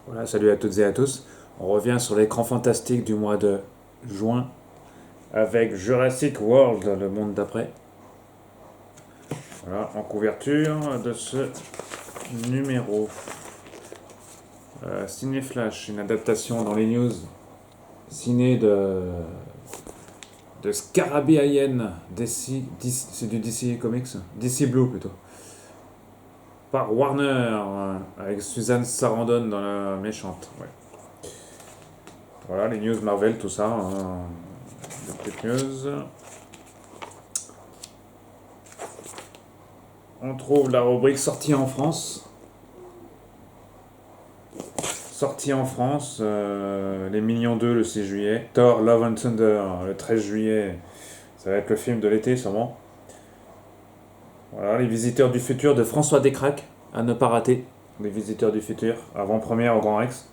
Voilà, salut à toutes et à tous. On revient sur l'écran fantastique du mois de juin avec Jurassic World, le monde d'après. Voilà, en couverture de ce numéro. Ciné Flash, une adaptation dans les news ciné de Scarabée Alien, c'est du DC Comics, DC Blue plutôt, par Warner, avec Suzanne Sarandon dans la méchante. Ouais. Voilà, les news Marvel, tout ça. Des petites news. On trouve la rubrique sortie en France. Sortie en France, Les Mignons 2 le 6 juillet. Thor Love and Thunder le 13 juillet. Ça va être le film de l'été sûrement. Voilà, Les Visiteurs du Futur de François Descraques, à ne pas rater. Les Visiteurs du Futur, avant-première au Grand Rex.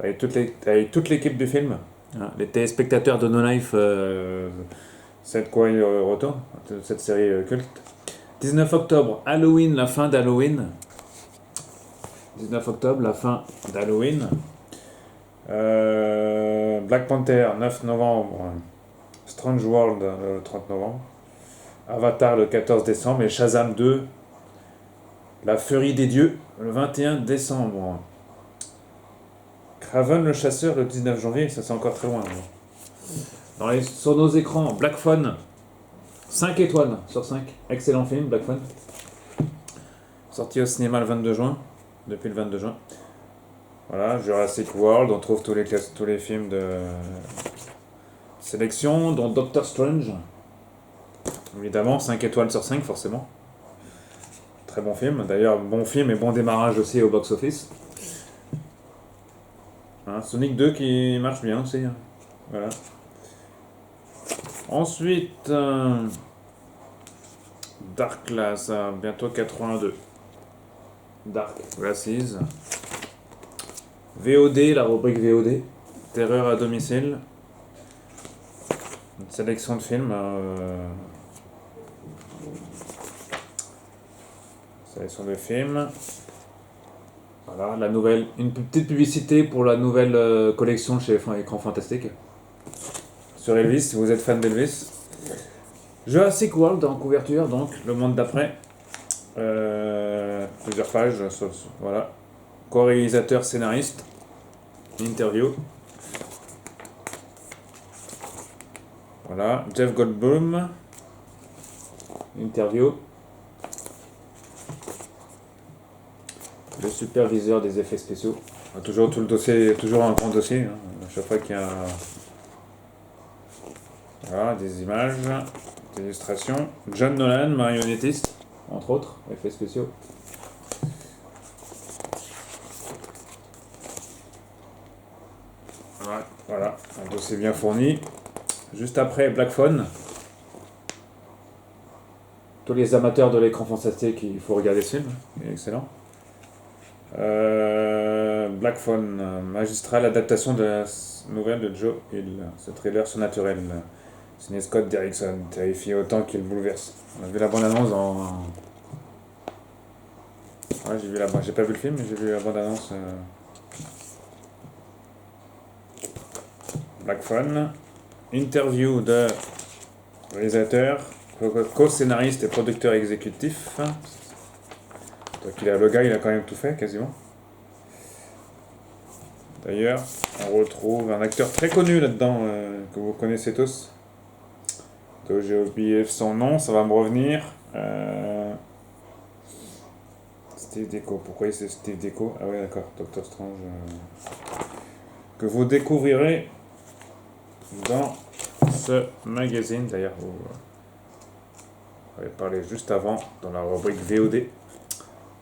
Avec toute l'équipe du film. Voilà, les téléspectateurs de No Life savent de quoi il retourne, cette série culte. 19 octobre, Halloween, la fin d'Halloween. 19 octobre, la fin d'Halloween. Black Panther, 9 novembre. Strange World, le 30 novembre. Avatar, le 14 décembre. Et Shazam 2, La Furie des Dieux, le 21 décembre. Craven le Chasseur, le 19 janvier. Ça, c'est encore très loin. Sur nos écrans, Black Phone, 5 étoiles sur 5. Excellent film, Black Phone. Sorti au cinéma le 22 juin. Depuis le 22 juin. Voilà, Jurassic World, on trouve tous les films de sélection, dont Doctor Strange. Évidemment, 5 étoiles sur 5, forcément. Très bon film. D'ailleurs, bon film et bon démarrage aussi au box-office. Hein, Sonic 2 qui marche bien aussi. Voilà. Ensuite, Dark Class, bientôt 82. Dark Glasses. VOD, la rubrique VOD. Terreur à domicile. Une sélection de films. Sélection de films. Voilà, la nouvelle. Une petite publicité pour la nouvelle collection chez Écran Fantastique. Sur Elvis, si vous êtes fan d'Elvis. Jurassic World en couverture, donc, le monde d'après. Plusieurs pages, voilà. Co-réalisateur, scénariste. Interview. Voilà, Jeff Goldblum. Interview. Le superviseur des effets spéciaux. Toujours tout le dossier, toujours un grand dossier. À chaque fois qu'il y a voilà, des images, des illustrations. John Nolan, marionnettiste, entre autres, effets spéciaux. Voilà, un dossier bien fourni. Juste après, Black Phone. Tous les amateurs de l'écran fantastique, il faut regarder ce film, il est excellent. Black Phone, magistrale adaptation de la nouvelle de Joe Hill. Ce thriller surnaturel. Signé Scott Derrickson, terrifié autant qu'il bouleverse. On a vu la bande-annonce en. Ouais, j'ai pas vu le film, mais j'ai vu la bande-annonce. Black Phone. Interview de réalisateur, co-scénariste et producteur exécutif. Donc le gars, il a quand même tout fait, quasiment. D'ailleurs, on retrouve un acteur très connu là-dedans, que vous connaissez tous. Donc j'ai oublié son nom, ça va me revenir. Steve Deco. Pourquoi c'est Steve Deco? Ah ouais, d'accord, Doctor Strange. Que vous découvrirez dans ce magazine. D'ailleurs, vous avez parlé juste avant dans la rubrique VOD.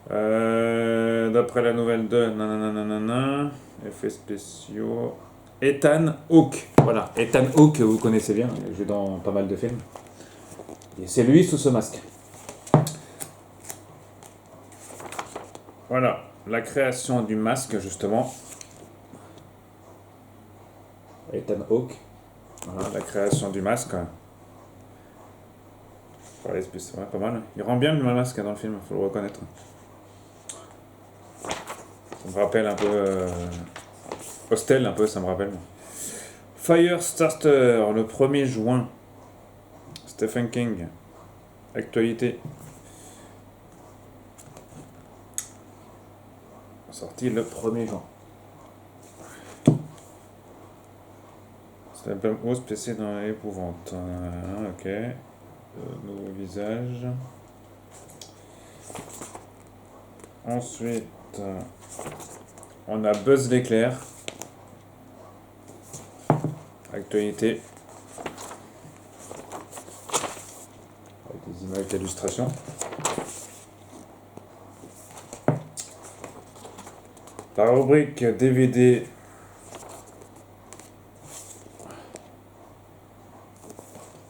D'après la nouvelle de nanana, effets spéciaux. Ethan Hawke. Voilà, Ethan Hawke, que vous connaissez bien, il joue dans pas mal de films. Et c'est lui sous ce masque. Voilà, la création du masque, justement. Ethan Hawke. Voilà, la création du masque. Ouais, pas mal. Il rend bien le masque dans le film, il faut le reconnaître. Ça me rappelle un peu... Hostel, un peu, ça me rappelle. Firestarter, le 1er juin. Stephen King. Actualité. Sorti le 1er juin. C'est l'album hausse PC dans l'épouvante. Ok. Nouveau visage. Ensuite, on a Buzz l'éclair. Actualité. Avec des images d'illustration. La rubrique DVD.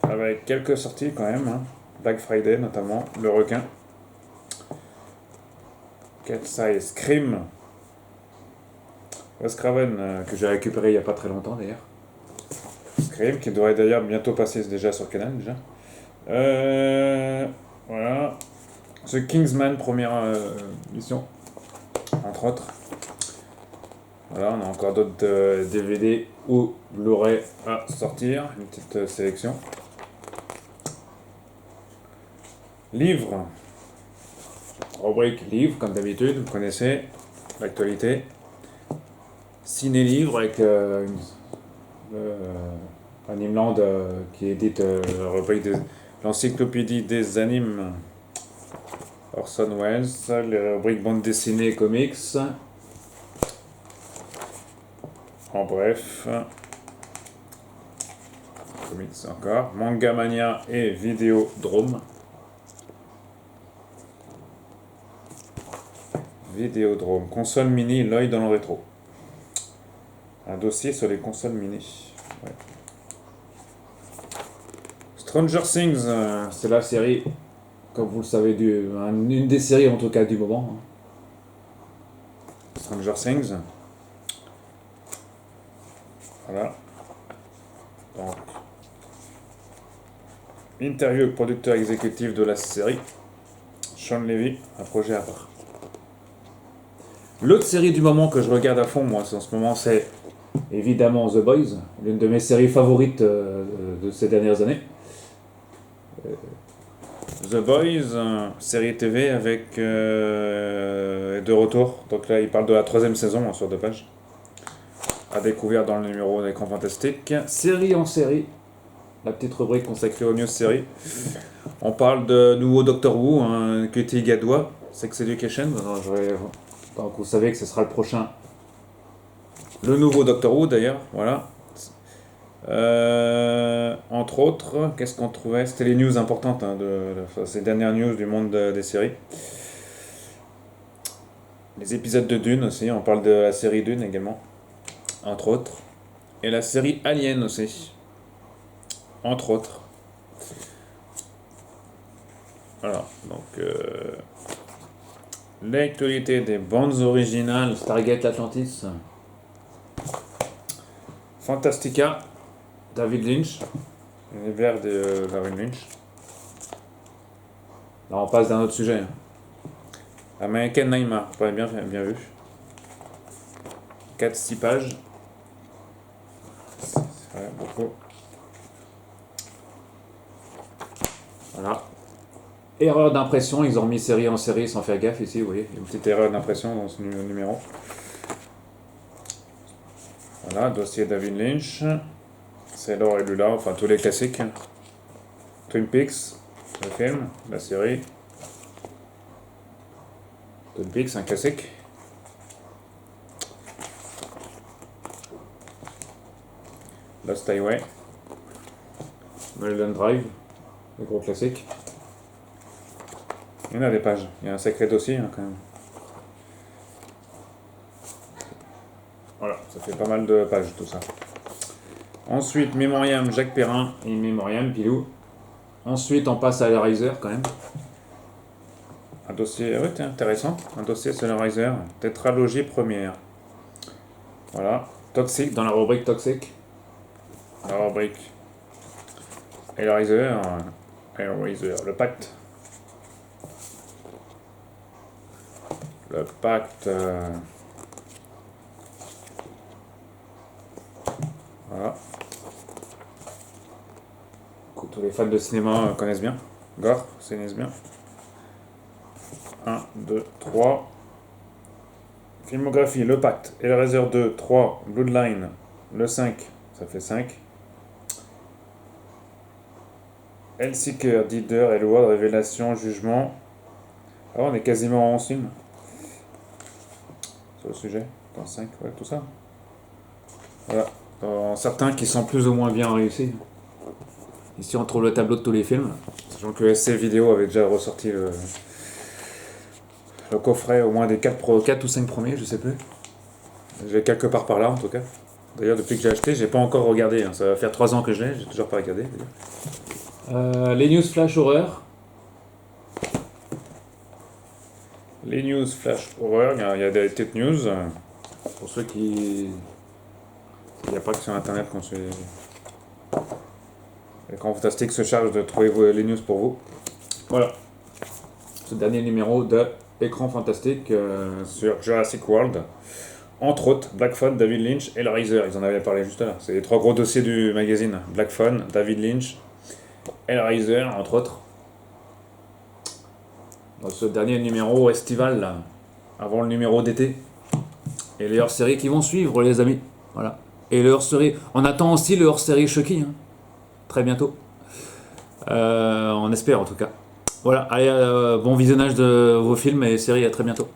Avec quelques sorties quand même. Hein. Black Friday notamment. Le requin. Cat Size Scream. Wes Craven, que j'ai récupéré il n'y a pas très longtemps d'ailleurs. Scream, qui devrait d'ailleurs bientôt passer déjà sur Canal déjà. Voilà. The Kingsman, première mission, entre autres. Voilà, on a encore d'autres DVD ou Blu-ray à sortir. Une petite sélection. Livre. Rubrique livre, comme d'habitude, vous connaissez l'actualité. Ciné-livre avec Animeland qui édite la rubrique de l'encyclopédie des animes. Orson Welles, les rubriques bande dessinée et comics. En bref, comics encore. Manga Mania et Vidéodrome. Vidéodrome. Console mini, l'œil dans le rétro. Un dossier sur les consoles mini. Ouais. Stranger Things, c'est la série, comme vous le savez, une des séries en tout cas du moment. Hein. Stranger Things. Voilà. Donc, interview avec le producteur exécutif de la série, Sean Levy, un projet à part. L'autre série du moment que je regarde à fond, moi, en ce moment, c'est évidemment The Boys, l'une de mes séries favorites de ces dernières années. The Boys, série TV avec de retour. Donc là, il parle de la 3e saison sur 2 pages. À découvrir dans le numéro d'Écran Fantastique. Série en série. La petite rubrique consacrée aux news séries. On parle de nouveau Doctor Who, Cutie Gadois, Sex Education. Donc vous savez que ce sera le prochain. Le nouveau Doctor Who d'ailleurs, voilà. Entre autres, qu'est-ce qu'on trouvait? C'était les news importantes de ces dernières news du monde des séries. Les épisodes de Dune aussi, on parle de la série Dune également, entre autres. Et la série Alien aussi, entre autres. Voilà, donc l'actualité des bandes originales, Stargate Atlantis, Fantastica, David Lynch, l'univers de David Lynch. Là on passe d'un autre sujet. American Nightmare, pas bien vu. 4-6 pages. Ouais, beaucoup. Voilà. Erreur d'impression, ils ont mis série en série sans faire gaffe ici, vous voyez. Une petite erreur d'impression dans ce numéro. Voilà, dossier David Lynch. Sailor et Lula, enfin tous les classiques. Twin Peaks, le film, la série. Twin Peaks, un classique. Lost Highway. Mulholland Drive, le gros classique. Il y en a des pages, il y a un sacré dossier quand même. Voilà, ça fait pas mal de pages tout ça. Ensuite, Mémoriam, Jacques Perrin et Mémoriam, Pilou. Ensuite, on passe à Hellraiser quand même. Un dossier, ouais, intéressant. Un dossier sur Hellraiser, tétralogie première. Voilà, Toxic, dans la rubrique Toxic. La rubrique Hellraiser, le pacte. Le pacte Voilà. Que tous les fans de cinéma connaissent bien. Gore, connaissent bien. 1, 2, 3. Filmographie, Le Pacte, Hellraiser 2, 3, Bloodline, le 5, ça fait 5. Hellseeker, Leader, Elward, Révélation, Jugement. Ah, on est quasiment en 11 films sur le sujet. Dans 5, ouais, tout ça. Voilà. Dans certains qui sont plus ou moins bien réussis. Ici, on trouve le tableau de tous les films. Sachant que SC Vidéo avait déjà ressorti le coffret, au moins des 4 ou 5 premiers, je sais plus. J'ai quelque part par là, en tout cas. D'ailleurs, depuis que j'ai acheté, j'ai pas encore regardé. Hein. Ça va faire 3 ans que je l'ai, j'ai toujours pas regardé. Les news flash horreur. Les news flash horreur, il y a des tech news. Pour ceux qui... Il n'y a pas que sur internet qu'on suit. L'écran fantastique se charge de trouver les news pour vous. Voilà. Ce dernier numéro de Écran fantastique sur Jurassic World. Entre autres, Black Phone, David Lynch et Hellraiser. Ils en avaient parlé juste là. C'est les 3 gros dossiers du magazine. Black Phone, David Lynch, Hellraiser, entre autres. Dans ce dernier numéro estival, là, avant le numéro d'été. Et les hors-séries qui vont suivre, les amis. Voilà. Et le hors-série. On attend aussi le hors-série Chucky. Hein. Très bientôt. On espère en tout cas. Voilà. Allez, bon visionnage de vos films et séries. À très bientôt.